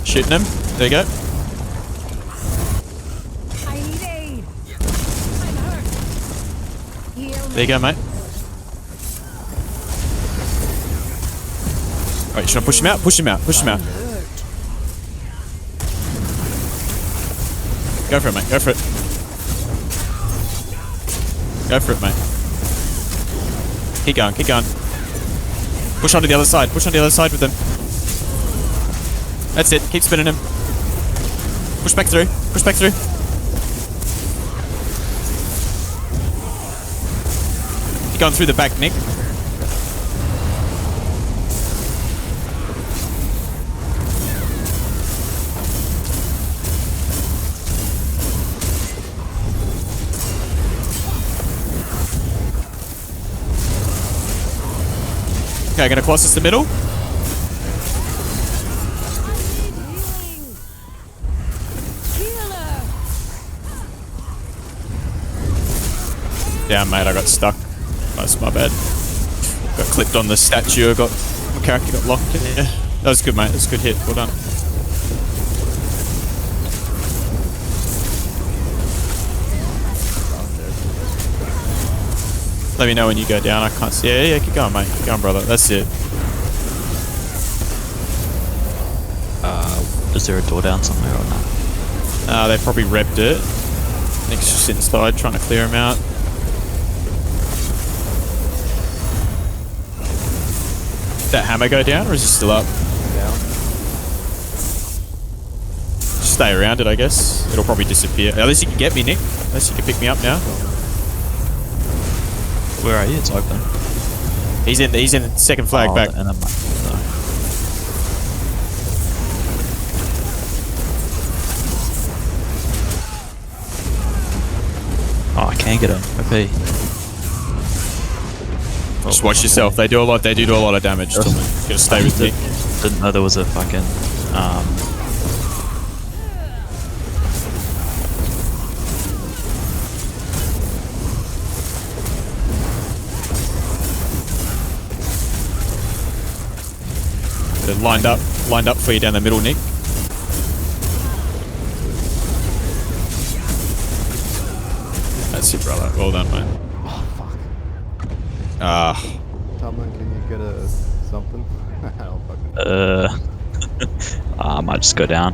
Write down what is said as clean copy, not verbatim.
Shooting him. There you go. I need aid. I'm hurt. Heal There you go, mate. Alright, should I push him out? Push him out. Push him out. Go for it, mate. Go for it. Go for it, mate. Keep going. Keep going. Push onto the other side. Push on the other side with them. That's it. Keep spinning him. Push back through. Push back through. Keep going through the back, Nick. Okay, gonna cross us the middle. Damn, mate, I got stuck. That's my bad. Got clipped on the statue. My character got locked in there. That was good, mate. That was a good hit. Well done. Let me know when you go down. I can't see. Yeah, keep going, mate. Keep going, brother. That's it. Is there a door down somewhere or not? They probably rebbed it. Nick's just inside trying to clear him out. Did that hammer go down, or is it still up? Down. Just stay around it, I guess. It'll probably disappear. At least you can get me, Nick. At least you can pick me up now. Where are you? It's open. He's in the second flag back. And I'm Oh, I can get him. Okay. Just watch yourself. They do a lot. They do a lot of damage. To them. You gotta stay with me. Didn't know there was a fucking They're lined up for you down the middle, Nick. That's it, brother. Well done, mate. Oh, fuck. Tomlin, can you get a something? I don't fucking I might just go down.